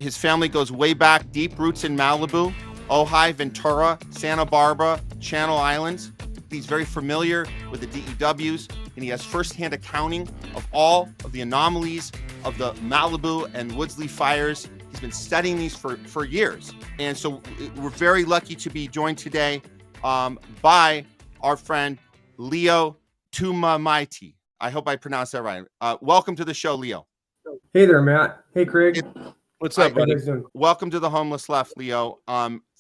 His family goes way back, deep roots in Malibu, Ojai, Ventura, Santa Barbara, Channel Islands. He's very familiar with the DEWs, and he has firsthand accounting of all of the anomalies of the Malibu and Woodsley fires. He's been studying these for years. And so we're very lucky to be joined today by our friend LEO TUMAMAIT. I hope I pronounced that right. Welcome to the show, LEO. Hey there, Matt. Hey, Craig. What's up, buddy? Welcome to the Homeless Left, LEO.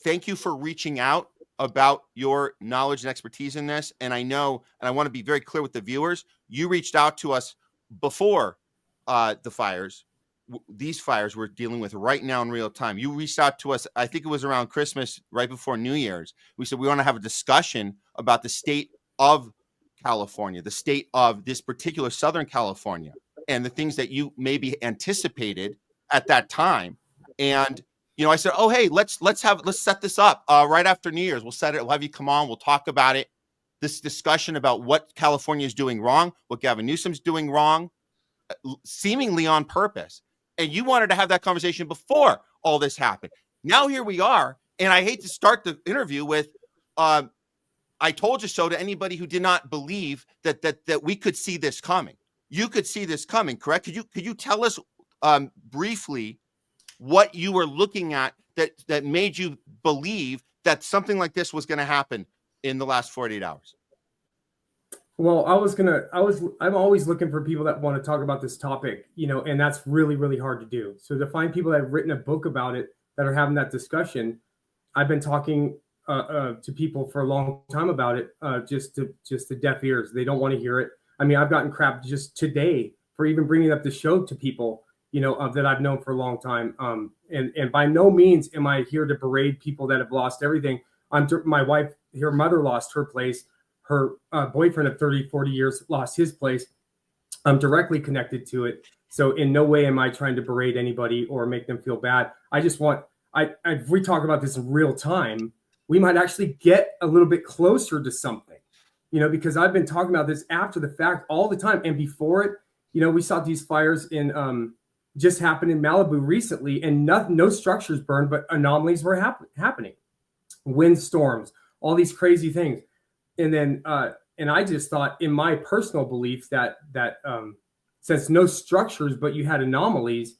Thank you for reaching out about your knowledge and expertise in this. And I know, and I want to be very clear with the viewers, you reached out to us before the fires. These fires we're dealing with right now in real time. You reached out to us, I think it was around Christmas, right before New Year's. We said we want to have a discussion about the state of California, the state of this particular Southern California, and the things that you maybe anticipated at that time. And I said, oh, hey, let's set this up right after New Year's. We'll have you come on, we'll talk about it, this discussion about what California is doing wrong, what Gavin Newsom's doing wrong, seemingly on purpose. And you wanted to have that conversation before all this happened. Now here we are, and I hate to start the interview with I told you so to anybody who did not believe that we could see this coming. You could see this coming, correct? Could you tell us briefly what you were looking at that made you believe that something like this was going to happen in the last 48 hours? Well, I'm always looking for people that want to talk about this topic, and that's really, really hard to do. So to find people that have written a book about it, that are having that discussion, I've been talking to people for a long time about it, just to deaf ears. They don't want to hear it. I mean, I've gotten crap just today for even bringing up the show to people, that I've known for a long time. And by no means am I here to berate people that have lost everything. My wife, her mother lost her place. Her boyfriend of 30, 40 years lost his place. I'm directly connected to it. So in no way am I trying to berate anybody or make them feel bad. I just want, if we talk about this in real time, we might actually get a little bit closer to something, because I've been talking about this after the fact all the time. And before it, we saw these fires in just happened in Malibu recently, and no structures burned, but anomalies were happening. Windstorms, all these crazy things. And then, and I just thought, in my personal belief, that since no structures, but you had anomalies,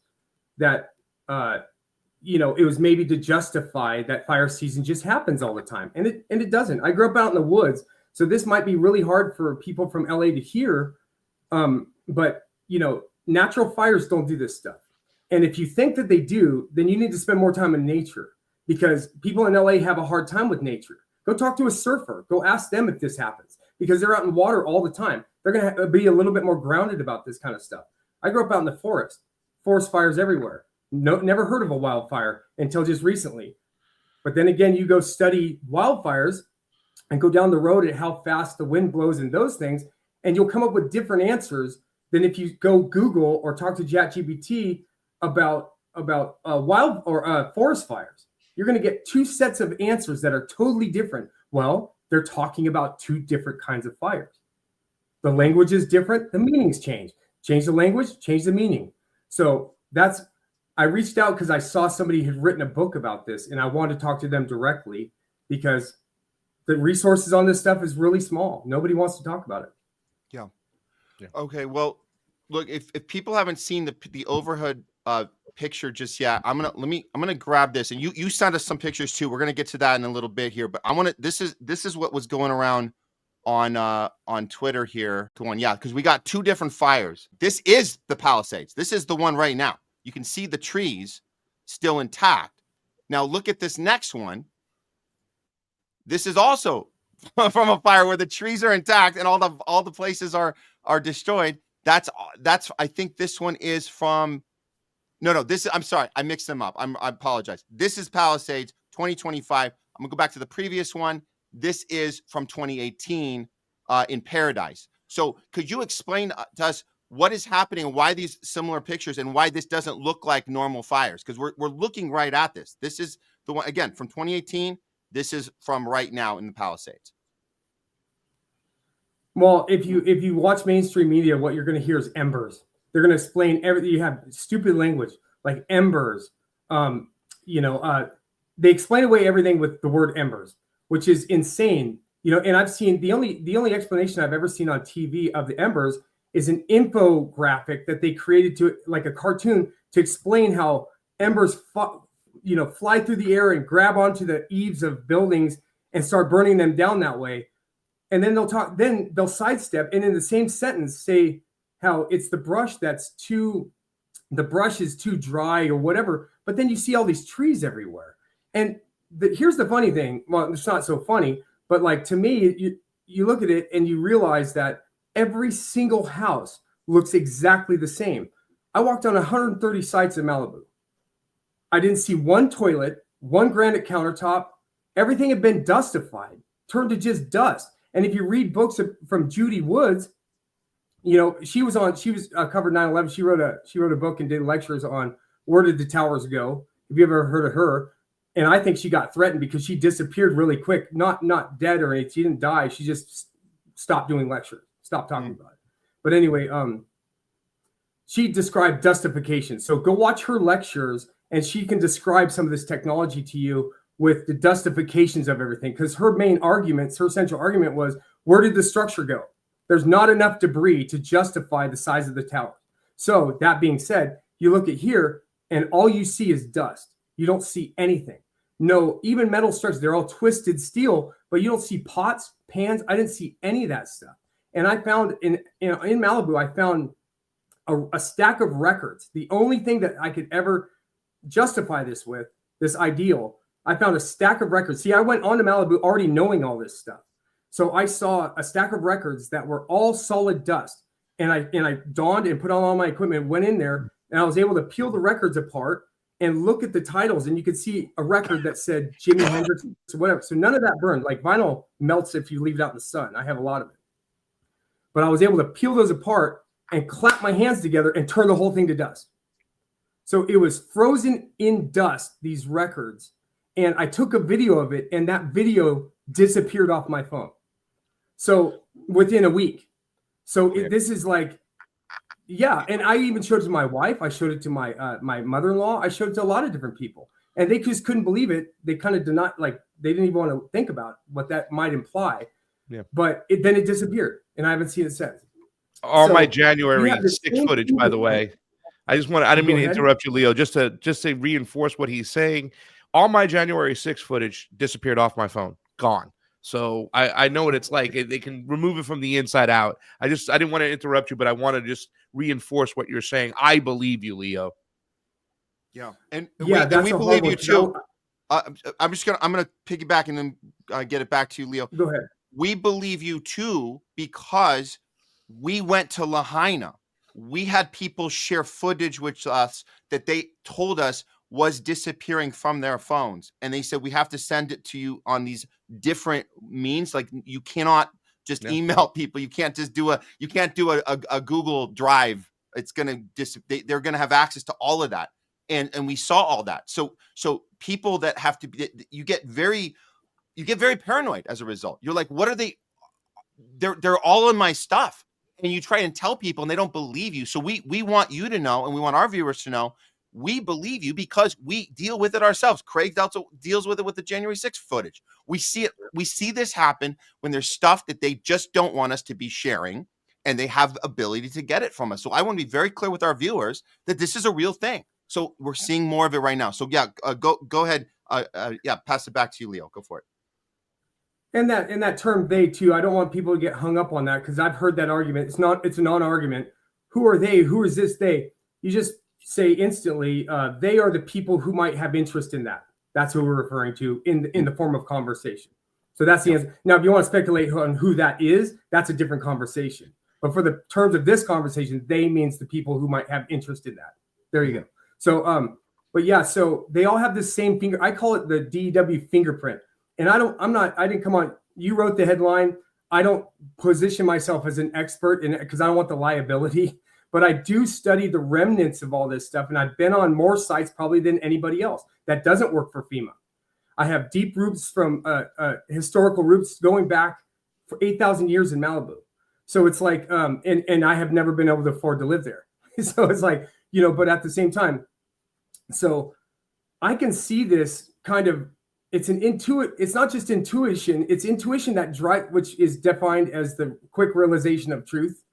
that it was maybe to justify that fire season just happens all the time, and it doesn't. I grew up out in the woods, so this might be really hard for people from LA to hear, but natural fires don't do this stuff. And if you think that they do, then you need to spend more time in nature, because people in LA have a hard time with nature. Go talk to a surfer. Go ask them if this happens, because they're out in water all the time. They're going to be a little bit more grounded about this kind of stuff. I grew up out in the forest fires everywhere. Never heard of a wildfire until just recently. But then again, you go study wildfires and go down the road at how fast the wind blows and those things, and you'll come up with different answers than if you go Google or talk to ChatGPT about wild or forest fires. You're going to get two sets of answers that are totally different. Well, they're talking about two different kinds of fires. The language is different. The meanings change. Change the language, change the meaning. So I reached out because I saw somebody had written a book about this, and I wanted to talk to them directly, because the resources on this stuff is really small. Nobody wants to talk about it. Yeah. Okay. Well, look, if people haven't seen the overhead picture just yet, I'm gonna grab this, and you sent us some pictures too. We're gonna get to that in a little bit here, but this is what was going around on Twitter here. Because we got two different fires. This is the Palisades. This is the one right now. You can see the trees still intact. Now look at this next one. This is also from a fire where the trees are intact and all the places are destroyed. That's I think this one is from I'm sorry, I mixed them up. I apologize. This is Palisades 2025. I'm gonna go back to the previous one. This is from 2018 in Paradise. So could you explain to us what is happening and why these similar pictures and why this doesn't look like normal fires? Because we're looking right at this. This is the one, again, from 2018. This is from right now in the Palisades. Well, if you watch mainstream media, what you're going to hear is embers. They're going to explain everything. You have stupid language like embers, you know, they explain away everything with the word embers, which is insane. You know, and I've seen the only explanation I've ever seen on TV of the embers is an infographic that they created to like a cartoon to explain how embers, fly through the air and grab onto the eaves of buildings and start burning them down that way. And then they'll sidestep and in the same sentence say how it's the brush the brush is too dry or whatever. But then you see all these trees everywhere. And here's the funny thing. Well, it's not so funny, but like to me, you look at it and you realize that every single house looks exactly the same. I walked on 130 sites in Malibu. I didn't see one toilet, one granite countertop. Everything had been dustified, turned to just dust. And if you read books from Judy Woods, you know, she was covered 9/11. She wrote a book and did lectures on where did the towers go. Have you ever heard of her? And I think she got threatened because she disappeared really quick. Not dead or anything. She didn't die. She just stopped doing lectures, stopped talking about it. But anyway, she described dustification. So go watch her lectures, and she can describe some of this technology to you with the dustifications of everything. Because her central argument was, where did the structure go? There's not enough debris to justify the size of the tower. So that being said, you look at here, and all you see is dust. You don't see anything. No, even metal structures, they're all twisted steel, but you don't see pots, pans. I didn't see any of that stuff. And I found in Malibu, I found a stack of records. The only thing that I could ever justify this with, this ideal, I found a stack of records. See, I went on to Malibu already knowing all this stuff. So I saw a stack of records that were all solid dust. And I donned and put on all my equipment, went in there, and I was able to peel the records apart and look at the titles, and you could see a record that said Jimi Hendrix or whatever. So none of that burned. Like vinyl melts if you leave it out in the sun. I have a lot of it. But I was able to peel those apart and clap my hands together and turn the whole thing to dust. So it was frozen in dust, these records. And I took a video of it, and that video disappeared off my phone. So within a week. So this is like, yeah. And I even showed it to my wife. I showed it to my mother-in-law. I showed it to a lot of different people. And they just couldn't believe it. They kind of did not, like, they didn't even want to think about what that might imply. Yeah. But then it disappeared, and I haven't seen it since. All my January 6 footage, by the way. I didn't mean to interrupt you, Leo, just to reinforce what he's saying. All my January 6 footage disappeared off my phone, gone. So I know what it's like. They can remove it from the inside out. I didn't want to interrupt you, but I want to just reinforce what you're saying. I believe you, Leo. Yeah, and we believe you too. I'm gonna piggyback and then get it back to you, Leo. Go ahead. We believe you too because we went to Lahaina. We had people share footage with us that they told us was disappearing from their phones. And they said, we have to send it to you on these different means. Like you cannot just email people. You can't just do a Google Drive. It's going to, they're going to have access to all of that. And we saw all that. So people that have to be, you get very paranoid as a result. You're like, what are they? They're all in my stuff. And you try and tell people and they don't believe you. So we want you to know, and we want our viewers to know, we believe you because we deal with it ourselves. Craig also deals with it with the January 6th footage. We see it. We see this happen when there's stuff that they just don't want us to be sharing, and they have the ability to get it from us. So I want to be very clear with our viewers that this is a real thing. So we're seeing more of it right now. So go ahead. Pass it back to you, Leo. Go for it. And that term "they" too, I don't want people to get hung up on that because I've heard that argument. It's a non-argument. Who are they? Who is this they? You just say instantly, they are the people who might have interest in that. That's who we're referring to in the form of conversation. So that's the answer. Now, if you want to speculate on who that is, that's a different conversation. But for the terms of this conversation, they means the people who might have interest in that. There you go. So, but yeah, so they all have the same finger. I call it the DEW fingerprint. And I didn't come on. You wrote the headline. I don't position myself as an expert in it because I don't want the liability, but I do study the remnants of all this stuff. And I've been on more sites probably than anybody else. That doesn't work for FEMA. I have deep roots from historical roots going back for 8,000 years in Malibu. So it's like, and I have never been able to afford to live there. So it's like, but at the same time, so I can see this kind of, it's not just intuition, it's intuition that which is defined as the quick realization of truth.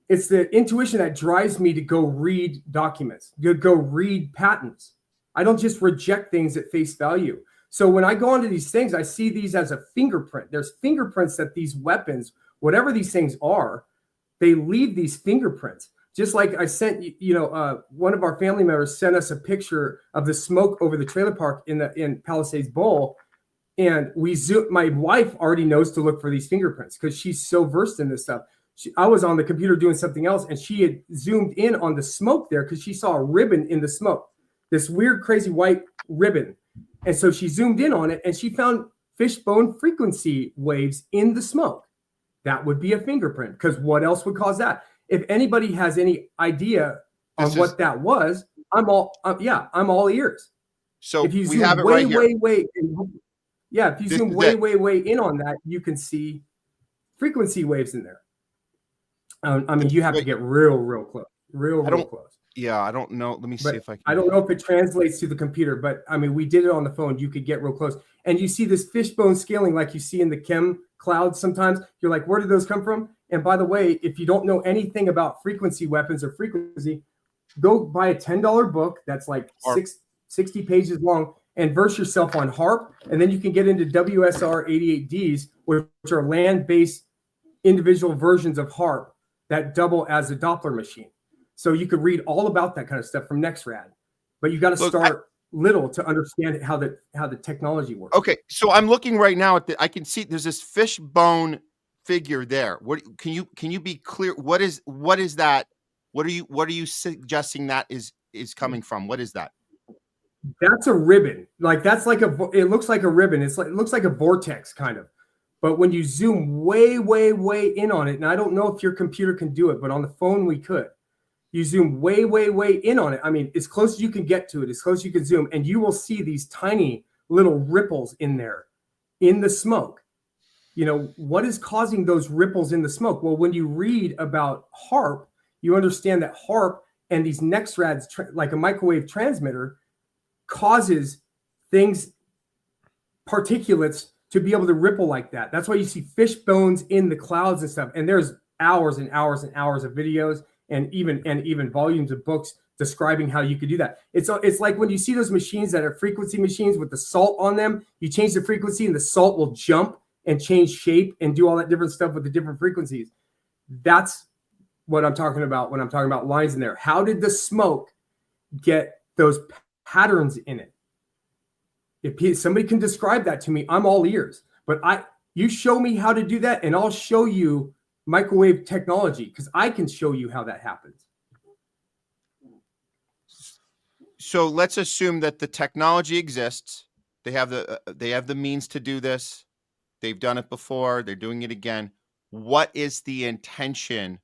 It's the intuition that drives me to go read documents, to go read patents. I don't just reject things at face value. So when I go onto these things, I see these as a fingerprint. There's fingerprints that these weapons, whatever these things are, they leave these fingerprints. Just like I sent, one of our family members sent us a picture of the smoke over the trailer park in Palisades Bowl. And my wife already knows to look for these fingerprints because she's so versed in this stuff. I was on the computer doing something else, and she had zoomed in on the smoke there because she saw a ribbon in the smoke, this weird, crazy white ribbon. And so she zoomed in on it, and she found fishbone frequency waves in the smoke. That would be a fingerprint, because what else would cause that? If anybody has any idea on what that was, I'm all ears. So if you we zoom have it way, right here. If you zoom way in on that, you can see frequency waves in there. I mean, you have to get real close, real close. Yeah, I don't know. Let me see if I can. I don't know if it translates to the computer, but I mean, we did it on the phone. You could get real close, and you see this fishbone scaling like you see in the chem clouds. Sometimes you're like, where did those come from? And by the way, if you don't know anything about frequency weapons or frequency, go buy a $10 book that's like 60 pages long and verse yourself on HARP, and then you can get into WSR 88Ds, which are land-based individual versions of HARP that double as a Doppler machine. So you could read all about that kind of stuff from NextRad, but you got to start little to understand how the technology works. Okay, so I'm looking right now at I can see there's this fishbone figure there. What can you be clear? What is that? What are you suggesting that is coming from? What is that? That's a ribbon. Like it looks like a ribbon. It looks like a vortex kind of. But when you zoom way in on it, and I don't know if your computer can do it, but on the phone we could. You zoom way in on it. I mean, as close as you can get to it, as close as you can zoom, and you will see these tiny little ripples in there, in the smoke. You know, what is causing those ripples in the smoke? Well, when you read about HARP, you understand that HARP and these NextRads, like a microwave transmitter, causes things, particulates, to be able to ripple like that. That's why you see fish bones in the clouds and stuff. And there's hours and hours and hours of videos and even volumes of books describing how you could do that. It's like when you see those machines that are frequency machines with the salt on them, you change the frequency and the salt will jump and change shape and do all that different stuff with the different frequencies. That's what I'm talking about when I'm talking about lines in there. How did the smoke get those patterns in it? If somebody can describe that to me, I'm all ears. But you show me how to do that, and I'll show you microwave technology, because I can show you how that happens. So let's assume that the technology exists. They have the means to do this. They've done it before. They're doing it again. What is the intention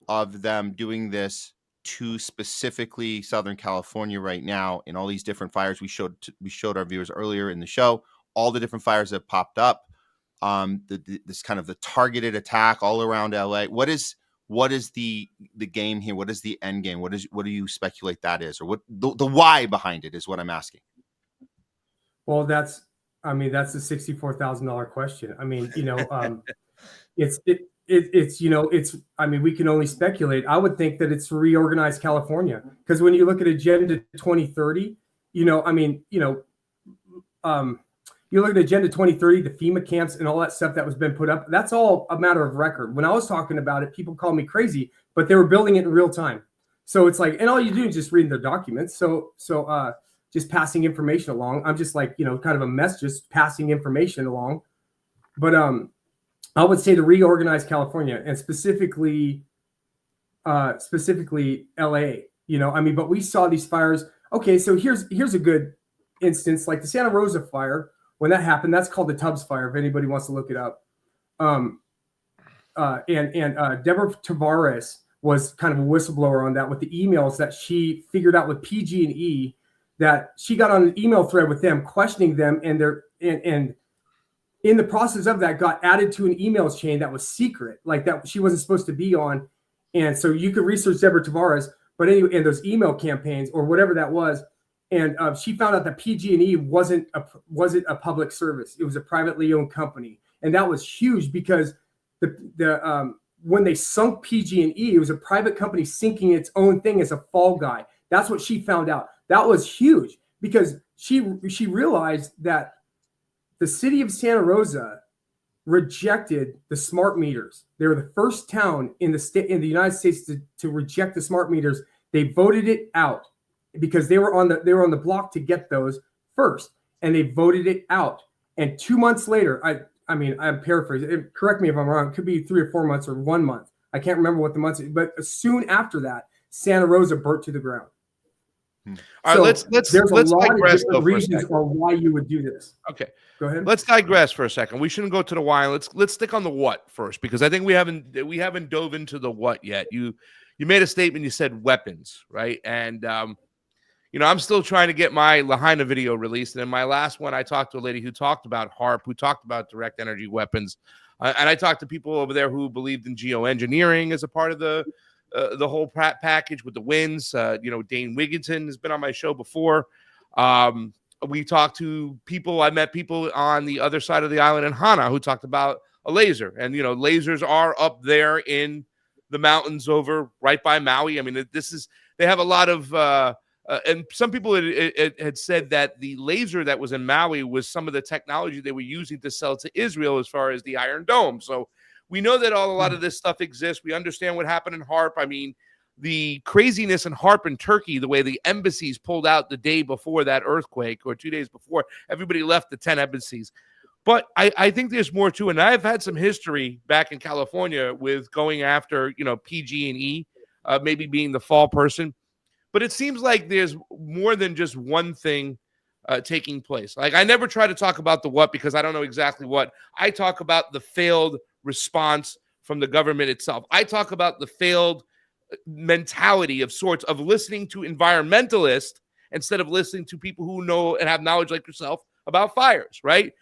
of them doing this to specifically Southern California right now in all these different fires? We showed our viewers earlier in the show all the different fires that popped up. This kind of the targeted attack all around LA. What is the game here? What is the end game? What do you speculate that is, or what the why behind it is what I'm asking? Well, that's the $64,000 question. I mean, we can only speculate. I would think that it's Reorganize California, because when you look at Agenda 2030, you look at Agenda 2030, the FEMA camps and all that stuff that was been put up, that's all a matter of record. When I was talking about it, people called me crazy, but they were building it in real time. So it's like, and all you do is just read their documents. So just passing information along. I'm just like, kind of a mess, just passing information along. But I would say to Reorganize California, and specifically LA, but we saw these fires. Okay, so here's a good instance, like the Santa Rosa fire. When that happened, that's called the Tubbs fire, if anybody wants to look it up. And Deborah Tavares was kind of a whistleblower on that with the emails that she figured out with PG&E, that she got on an email thread with them, questioning them, and in the process of that got added to an email chain that was secret, like that she wasn't supposed to be on. And so you could research Deborah Tavares, but anyway, in those email campaigns or whatever that was, And she found out that PG&E wasn't a public service. It was a privately owned company. And that was huge because when they sunk PG&E, it was a private company sinking its own thing as a fall guy. That's what she found out. That was huge because she realized that the city of Santa Rosa rejected the smart meters. They were the first town in the United States to reject the smart meters. They voted it out because they were on the block to get those first, and they voted it out. And 2 months later, I'm paraphrasing. Correct me if I'm wrong. It could be 3 or 4 months or 1 month. I can't remember what the months, but soon after that, Santa Rosa burnt to the ground. All right, let's digress of different reasons on why you would do this. Okay, go ahead. Let's digress for a second. We shouldn't go to the why. Let's stick on the what first, because I think we haven't dove into the what yet. You made a statement. You said weapons, right? And I'm still trying to get my Lahaina video released. And in my last one, I talked to a lady who talked about HARP, who talked about direct energy weapons, and I talked to people over there who believed in geoengineering as a part of the whole package with the winds. Dane Wigginton has been on my show before. We talked to people. I met people on the other side of the island in Hana who talked about a laser. And, lasers are up there in the mountains over right by Maui. I mean, they have a lot of, and some people had said that the laser that was in Maui was some of the technology they were using to sell to Israel as far as the Iron Dome. So we know that a lot of this stuff exists. We understand what happened in HARP. I mean, the craziness in HARP in Turkey, the way the embassies pulled out the day before that earthquake or 2 days before, everybody left the 10 embassies. But I think there's more to it. And I've had some history back in California with going after, PG&E, maybe being the fall person. But it seems like there's more than just one thing taking place. Like, I never try to talk about the what because I don't know exactly what. I talk about the failed response from the government itself. I talk about the failed mentality of sorts of listening to environmentalists instead of listening to people who know and have knowledge like yourself about fires, right?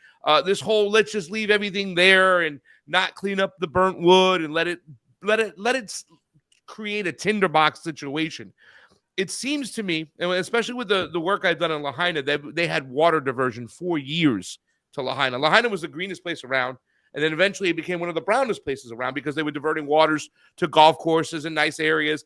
This whole let's just leave everything there and not clean up the burnt wood and let it create a tinderbox situation. It seems to me, and especially with the work I've done in Lahaina, they had water diversion for years to Lahaina. Lahaina was the greenest place around. And then eventually it became one of the brownest places around because they were diverting waters to golf courses and nice areas.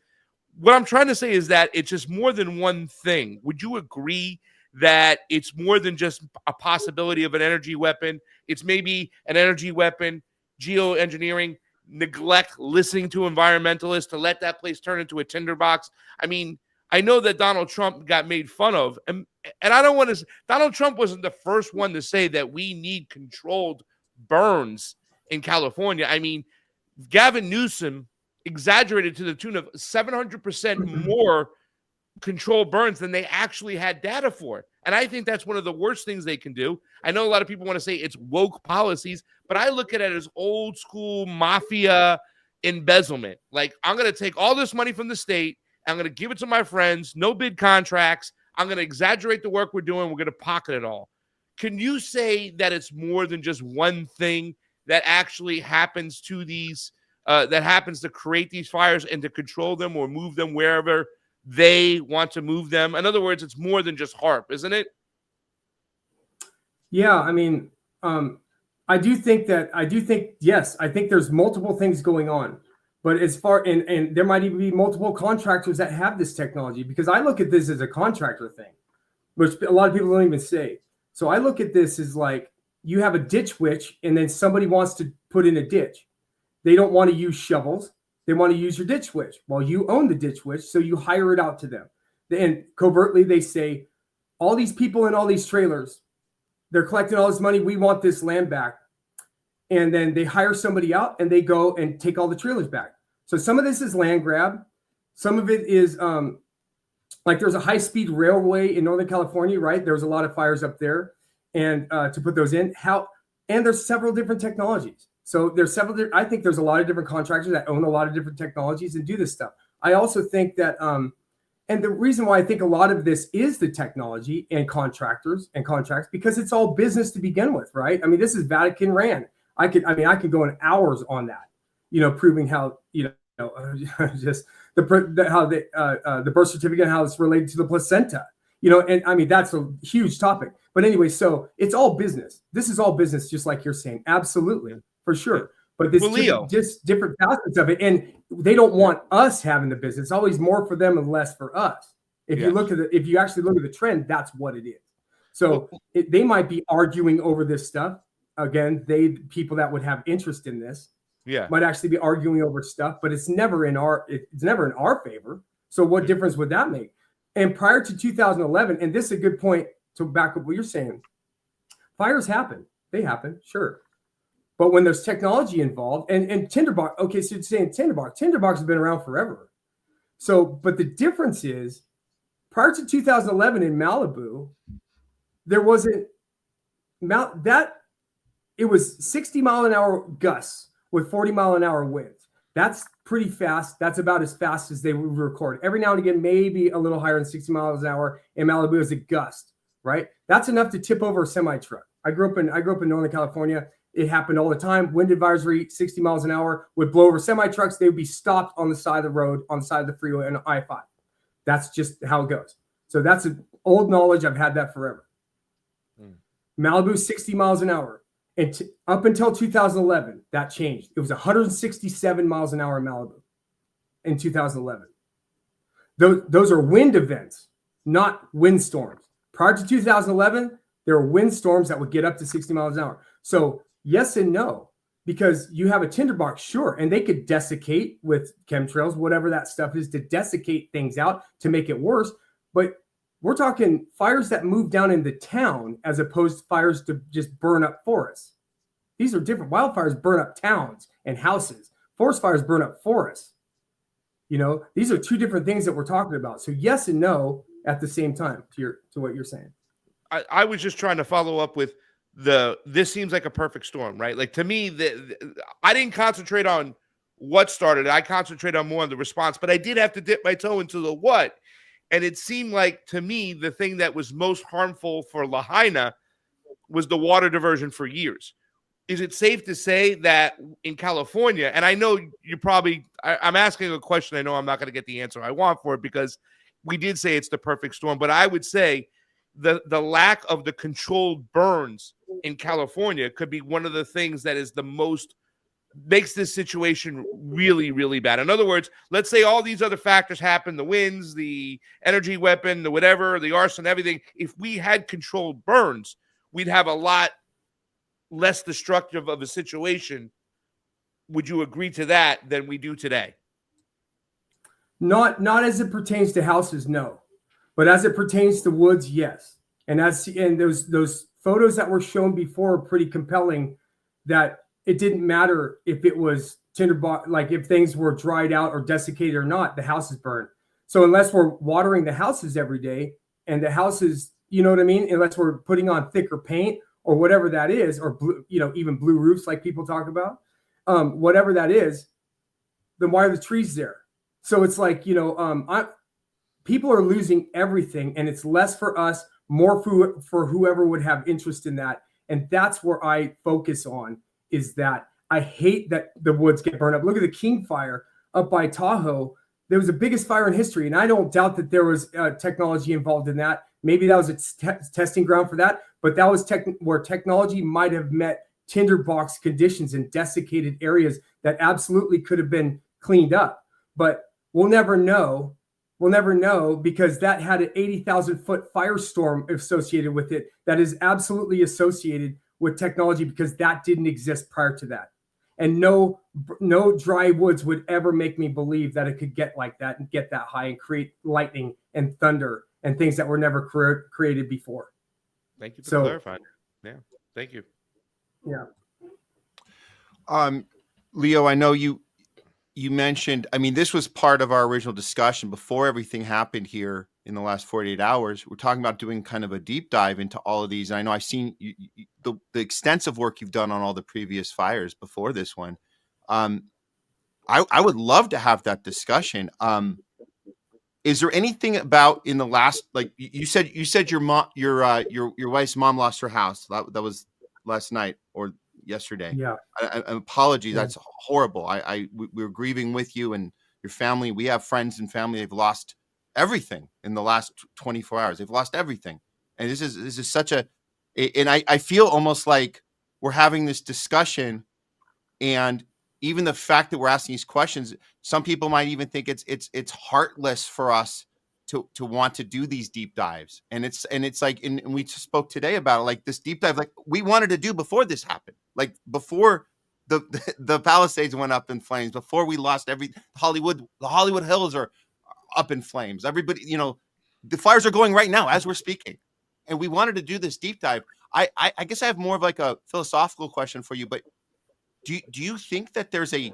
What I'm trying to say is that it's just more than one thing. Would you agree that it's more than just a possibility of an energy weapon? It's maybe an energy weapon, geoengineering, neglect listening to environmentalists to let that place turn into a tinderbox. I mean, I know that Donald Trump got made fun of. And I don't want to – Donald Trump wasn't the first one to say that we need controlled burns in California. I mean, Gavin Newsom exaggerated to the tune of 700% more controlled burns than they actually had data for. And I think that's one of the worst things they can do. I know a lot of people want to say it's woke policies, but I look at it as old school mafia embezzlement. Like, I'm going to take all this money from the state, I'm going to give it to my friends, no bid contracts, I'm going to exaggerate the work we're doing, we're going to pocket it all. Can you say that it's more than just one thing that actually happens to these, that happens to create these fires and to control them or move them wherever they want to move them? In other words, it's more than just HARP, isn't it? Yeah, I mean, I do think, yes, I think there's multiple things going on. But as far, and there might even be multiple contractors that have this technology, because I look at this as a contractor thing, which a lot of people don't even say. So I look at this as like, you have a ditch witch and then somebody wants to put in a ditch. They don't want to use shovels. They want to use your ditch witch. Well, you own the ditch witch, so you hire it out to them. And covertly they say, all these people in all these trailers, they're collecting all this money. We want this land back. And then they hire somebody out and they go and take all the trailers back. So some of this is land grab. Some of it is like there's a high-speed railway in Northern California, right? There's a lot of fires up there, and to put those in, and there's several different technologies. So there's several. I think there's a lot of different contractors that own a lot of different technologies and do this stuff. I also think that, and the reason why I think a lot of this is the technology and contractors and contracts, because it's all business to begin with, right? I mean, this is Vatican Rand. I could go in hours on that, proving how, just how the birth certificate, how it's related to the placenta, And I mean, that's a huge topic. But anyway, so it's all business. This is all business, just like you're saying. Absolutely, for sure. But there's just different facets of it. And they don't want us having the business. It's always more for them and less for us. If you actually look at the trend, that's what it is. So they might be arguing over this stuff. Again, people that would have interest in this might actually be arguing over stuff, but it's never in our favor. So what difference would that make? And prior to 2011, and this is a good point to back up what you're saying, fires happen. They happen, sure. But when there's technology involved, and tinderbox, okay, so you're saying tinderbox has been around forever. So, but the difference is, prior to 2011 in Malibu, there wasn't it was 60 mile an hour gusts with 40 mile an hour winds. That's pretty fast. That's about as fast as they would record. Every now and again, maybe a little higher than 60 miles an hour in Malibu as a gust, right? That's enough to tip over a semi truck. I grew up in Northern California. It happened all the time. Wind advisory, 60 miles an hour would blow over semi trucks. They would be stopped on the side of the road, on the side of the freeway on I-5. That's just how it goes. So that's an old knowledge. I've had that forever. Malibu, 60 miles an hour. And up until 2011, that changed. It was 167 miles an hour in Malibu in 2011. Those are wind events, not windstorms. Prior to 2011, there were windstorms that would get up to 60 miles an hour. So yes and no, because you have a tinderbox, sure, and they could desiccate with chemtrails, whatever that stuff is, to desiccate things out to make it worse. But we're talking fires that move down into town as opposed to fires to just burn up forests. These are different. Wildfires burn up towns and houses. Forest fires burn up forests. These are two different things that we're talking about. So yes and no at the same time to what you're saying. I was just trying to follow up with this seems like a perfect storm, right? Like, to me, I didn't concentrate on what started it. I concentrated on more on the response, but I did have to dip my toe into the what. And it seemed like, to me, the thing that was most harmful for Lahaina was the water diversion for years. Is it safe to say that in California, and I know you probably, I'm asking a question I know I'm not going to get the answer I want for it, because we did say it's the perfect storm, but I would say the lack of the controlled burns in California could be one of the things that is the most makes this situation really, really bad. In other words, let's say all these other factors happen, the winds, the energy weapon, the whatever, the arson, everything. If we had controlled burns, we'd have a lot less destructive of a situation. Would you agree to that than we do today? Not as it pertains to houses, no. But as it pertains to woods, yes. And those photos that were shown before are pretty compelling, that it didn't matter if it was tinderbox, like if things were dried out or desiccated or not, the house is burned. So unless we're watering the houses every day, and the houses, you know what I mean? Unless we're putting on thicker paint or whatever that is, or blue, even blue roofs like people talk about, whatever that is, then why are the trees there? So it's like, people are losing everything, and it's less for us, more for whoever would have interest in that. And that's where I focus on, is that I hate that the woods get burned up. Look at the King Fire up by Tahoe. There was the biggest fire in history, and I don't doubt that there was technology involved in that. Maybe that was a testing ground for that, but that was where technology might have met tinderbox conditions in desiccated areas that absolutely could have been cleaned up. But we'll never know. We'll never know, because that had an 80,000 foot firestorm associated with it that is absolutely associated with technology, because that didn't exist prior to that. And no dry woods would ever make me believe that it could get like that and get that high and create lightning and thunder and things that were never created before. Thank you for clarifying. Yeah, thank you. Yeah. Leo, I know you mentioned, I mean, this was part of our original discussion before everything happened here in the last 48 hours. We're talking about doing kind of a deep dive into all of these. And I know I've seen the extensive work you've done on all the previous fires before this one. I would love to have that discussion. Is there anything about in the last, like you said your mom, your wife's mom lost her house. That was last night or yesterday. Yeah. Apologies. Yeah. That's horrible. We were grieving with you and your family. We have friends and family they've lost everything in the last 24 hours. They've lost everything. And this is such a, and I feel almost like we're having this discussion, and even the fact that we're asking these questions, some people might even think it's heartless for us to want to do these deep dives. And it's like, and we just spoke today about it, like this deep dive, like we wanted to do before this happened, like before the Palisades went up in flames, before we lost the Hollywood Hills are up in flames. Everybody, the fires are going right now as we're speaking. And we wanted to do this deep dive. I guess I have more of like a philosophical question for you, but do you think that there's a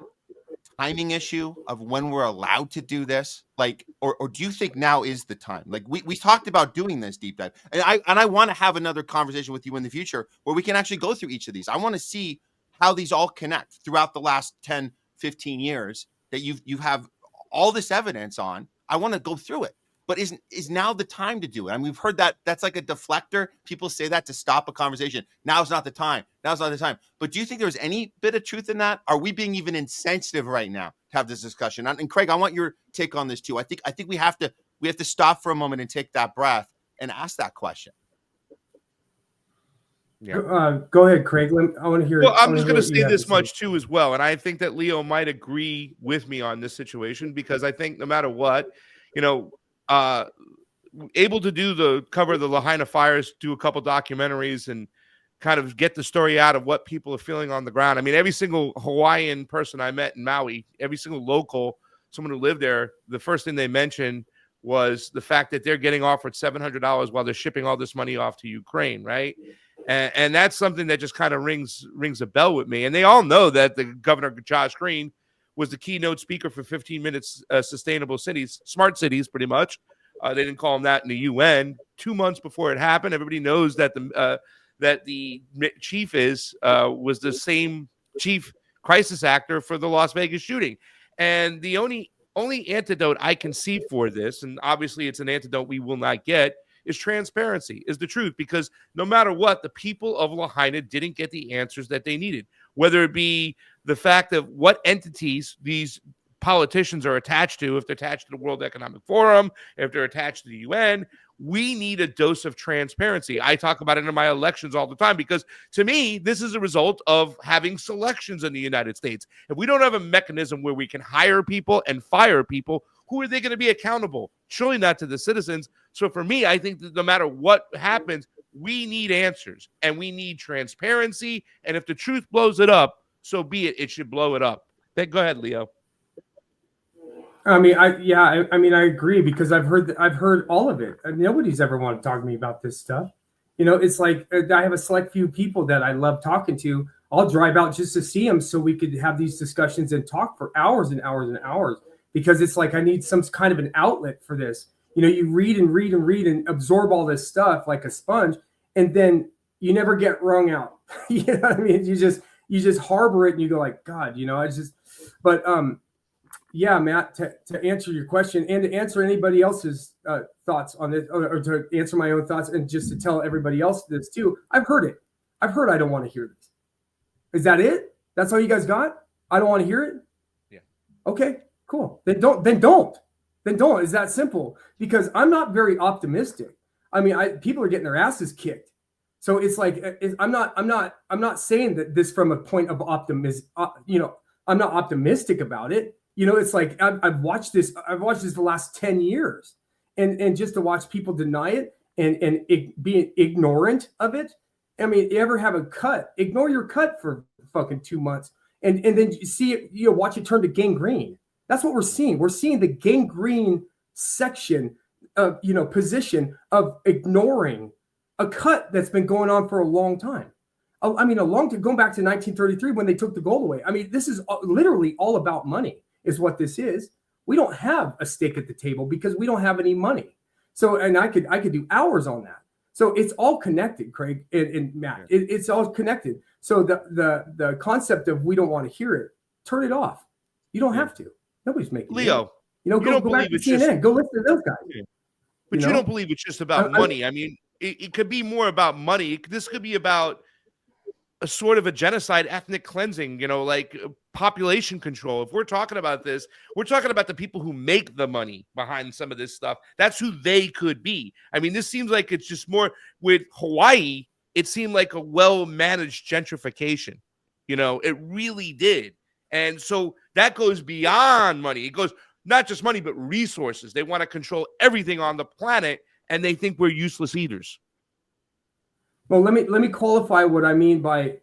timing issue of when we're allowed to do this? Like, or do you think now is the time? Like we talked about doing this deep dive, and I want to have another conversation with you in the future where we can actually go through each of these. I want to see how these all connect throughout the last 10, 15 years that you have all this evidence on. I want to go through it. But is now the time to do it? I mean, we've heard that's like a deflector. People say that to stop a conversation. Now's not the time. Now's not the time. But do you think there's any bit of truth in that? Are we being even insensitive right now to have this discussion? And Craig, I want your take on this too. I think we have to stop for a moment and take that breath and ask that question. Yeah. Go ahead, Craig. I want to hear. Well, I'm just going to say this much too, as well, and I think that Leo might agree with me on this situation, because I think no matter what, able to cover the Lahaina fires, do a couple documentaries, and kind of get the story out of what people are feeling on the ground. I mean, every single Hawaiian person I met in Maui, every single local, someone who lived there, the first thing they mentioned was the fact that they're getting offered $700 while they're shipping all this money off to Ukraine, right? And that's something that just kind of rings a bell with me. And they all know that the Governor Josh Green was the keynote speaker for 15 minutes sustainable cities, smart cities, pretty much. They didn't call him that in the UN. 2 months before it happened, everybody knows that the chief was the same chief crisis actor for the Las Vegas shooting. And the only antidote I can see for this, and obviously it's an antidote we will not get, is transparency, is the truth. Because no matter what, the people of Lahaina didn't get the answers that they needed, whether it be the fact of what entities these politicians are attached to, if they're attached to the World Economic Forum, if they're attached to the UN. We need a dose of transparency. I talk about it in my elections all the time, because to me, this is a result of having selections in the United States. If we don't have a mechanism where we can hire people and fire people, who are they going to be accountable? Surely not to the citizens. So for me, I think that no matter what happens, we need answers and we need transparency. And if the truth blows it up, so be it. It should blow it up. Go ahead, Leo. I mean, I agree, because I've heard all of it. Nobody's ever wanted to talk to me about this stuff. It's like I have a select few people that I love talking to. I'll drive out just to see them so we could have these discussions and talk for hours and hours and hours, because it's like I need some kind of an outlet for this. You read and read and read and absorb all this stuff like a sponge, and then you never get wrung out. You know what I mean? You just harbor it and you go like, God, yeah, Matt, to answer your question and to answer anybody else's thoughts on this, or to answer my own thoughts, and just to tell everybody else this too. I've heard it. I've heard I don't want to hear this. Is that it? That's all you guys got? I don't want to hear it? Yeah. Okay, cool. Then don't. It's that simple, because I'm not very optimistic. I mean, people are getting their asses kicked. So it's like, I'm not saying that this from a point of optimism, I'm not optimistic about it. It's like I've watched this the last 10 years, and just to watch people deny it and being ignorant of it. I mean, you ever have a cut? Ignore your cut for fucking 2 months, and then you see it, watch it turn to gangrene. That's what we're seeing. We're seeing the gangrene section of, position of ignoring a cut that's been going on for a long time. I mean, going back to 1933 when they took the gold away. I mean, this is literally all about money. Is what this is. We don't have a stake at the table because we don't have any money. So, and I could do hours on that. So it's all connected, Craig and Matt. It's all connected. So the concept of we don't want to hear it, turn it off. You don't have to. Nobody's making Leo. Go back to CNN. Go listen to those guys. But you don't believe it's just about money. I mean, it could be more about money. This could be about a sort of a genocide, ethnic cleansing, like population control. If we're talking about this, we're talking about the people who make the money behind some of this stuff. That's who they could be. I mean, this seems like it's just more with Hawaii. It seemed like a well-managed gentrification. It really did. And so that goes beyond money. It goes not just money, but resources. They want to control everything on the planet, and they think we're useless eaters. Well, let me qualify what I mean by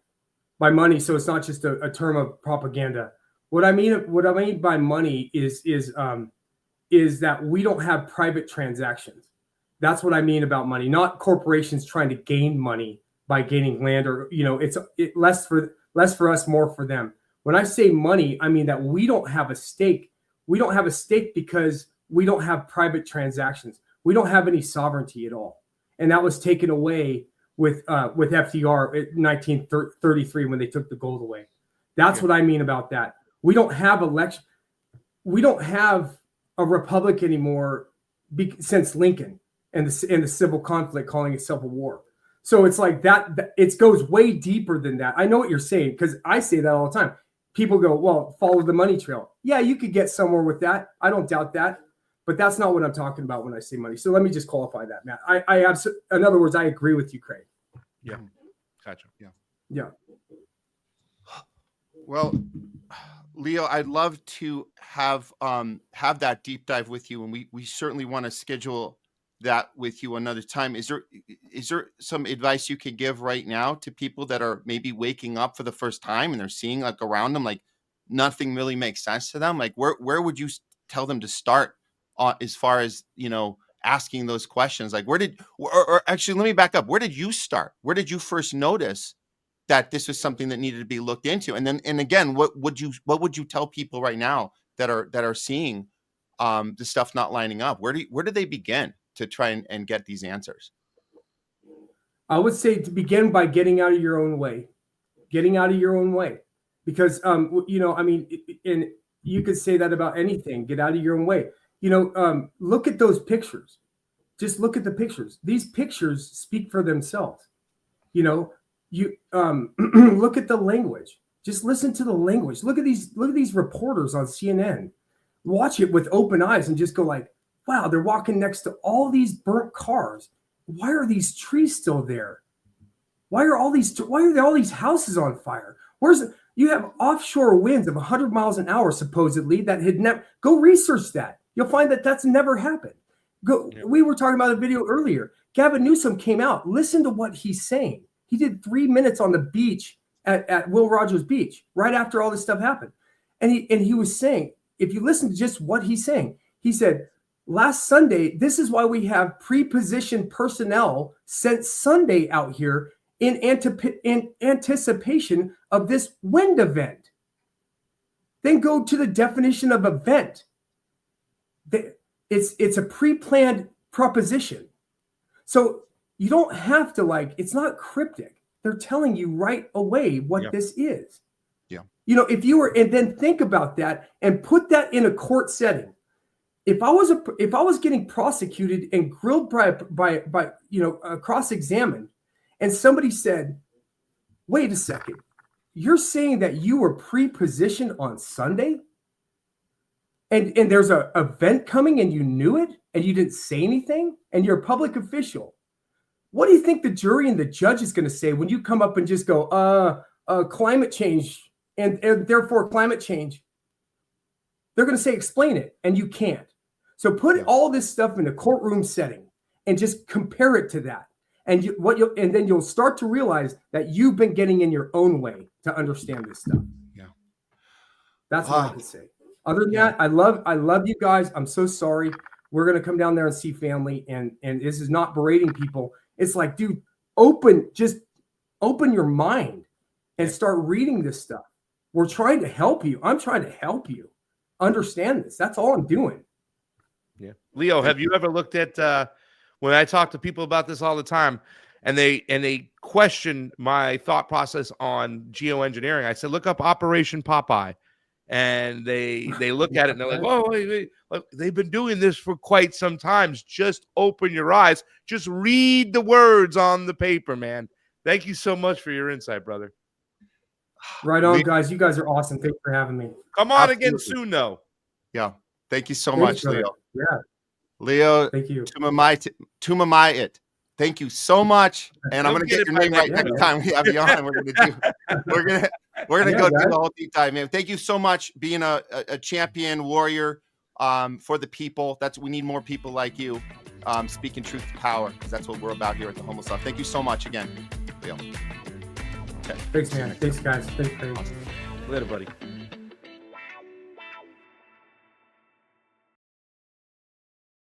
money, so it's not just a term of propaganda. What I mean by money is that we don't have private transactions. That's what I mean about money, not corporations trying to gain money by gaining land, or it's less for us, more for them. When I say money, I mean that we don't have a stake. We don't have a stake because we don't have private transactions. We don't have any sovereignty at all, and that was taken away with FDR in 1933 when they took the gold away. That's what I mean about that. We don't have election. We don't have a republic anymore since Lincoln and the civil conflict, calling itself a war. So it's like that. It goes way deeper than that. I know what you're saying, because I say that all the time. People go, well, follow the money trail. Yeah, you could get somewhere with that. I don't doubt that. But that's not what I'm talking about when I say money. So let me just qualify that, Matt. I absolutely, in other words, I agree with you, Craig. Yeah. Gotcha. Yeah. Well, Leo, I'd love to have that deep dive with you, and we certainly want to schedule that with you another time. Is there some advice you could give right now to people that are maybe waking up for the first time and they're seeing like around them, like nothing really makes sense to them? Like where would you tell them to start as far as, asking those questions? Like or actually, let me back up. Where did you start? Where did you first notice that this was something that needed to be looked into? And then, and again, what would you tell people right now that are seeing the stuff not lining up? Where do they begin to try and get these answers? I would say to begin by getting out of your own way, because, and you could say that about anything, get out of your own way. Look at those pictures. Just look at the pictures. These pictures speak for themselves. You look at the language. Just listen to the language. Look at these reporters on CNN. Watch it with open eyes and just go like, wow, they're walking next to all these burnt cars. Why are these trees still there? Why are all these houses on fire? You have offshore winds of 100 miles an hour, supposedly, that had never, go research that. You'll find that that's never happened. We were talking about a video earlier. Gavin Newsom came out. Listen to what he's saying. He did 3 minutes on the beach at Will Rogers Beach right after all this stuff happened. And he was saying, if you listen to just what he's saying, he said, last Sunday, this is why we have pre-positioned personnel sent Sunday out here in anticipation of this wind event. Then go to the definition of event. It's a pre-planned proposition. So you don't have to it's not cryptic. They're telling you right away what this is. Yeah. And then think about that and put that in a court setting. If I was getting prosecuted and grilled by cross-examined, and somebody said, wait a second, you're saying that you were pre-positioned on Sunday? And there's an event coming and you knew it and you didn't say anything, and you're a public official. What do you think the jury and the judge is going to say when you come up and just go, climate change and therefore climate change? They're going to say, explain it, and you can't. So put all this stuff in a courtroom setting and just compare it to that. And then you'll start to realize that you've been getting in your own way to understand this stuff. Yeah. That's what I can say. Other than that, I love you guys. I'm so sorry. We're going to come down there and see family. And this is not berating people. It's like, dude, just open your mind and start reading this stuff. We're trying to help you. I'm trying to help you understand this. That's all I'm doing. Yeah. Leo, have you ever looked at when I talk to people about this all the time and they question my thought process on geoengineering? I said, look up Operation Popeye. And they look at it and they're like, oh, wait. Look, they've been doing this for quite some time. Just open your eyes. Just read the words on the paper, man. Thank you so much for your insight, brother. Right on, guys. You guys are awesome. Thanks for having me. Come on Absolutely. again soon, though. Yeah. Thank you so Thanks, much, brother. Leo. Yeah. Leo, thank you. Tumamaiit. Thank you so much. And I'm You'll gonna get get it your by name right next next week. time we have you on. We're gonna Yeah, go guys. through the whole deep dive, man. Thank you so much being a champion warrior for the people. We need more people like you speaking truth to power, because that's what we're about here at the Homeless Love. Thank you so much again, Leo. Okay. Thanks, man. Thanks, guys. Thanks, Craig. Later, buddy.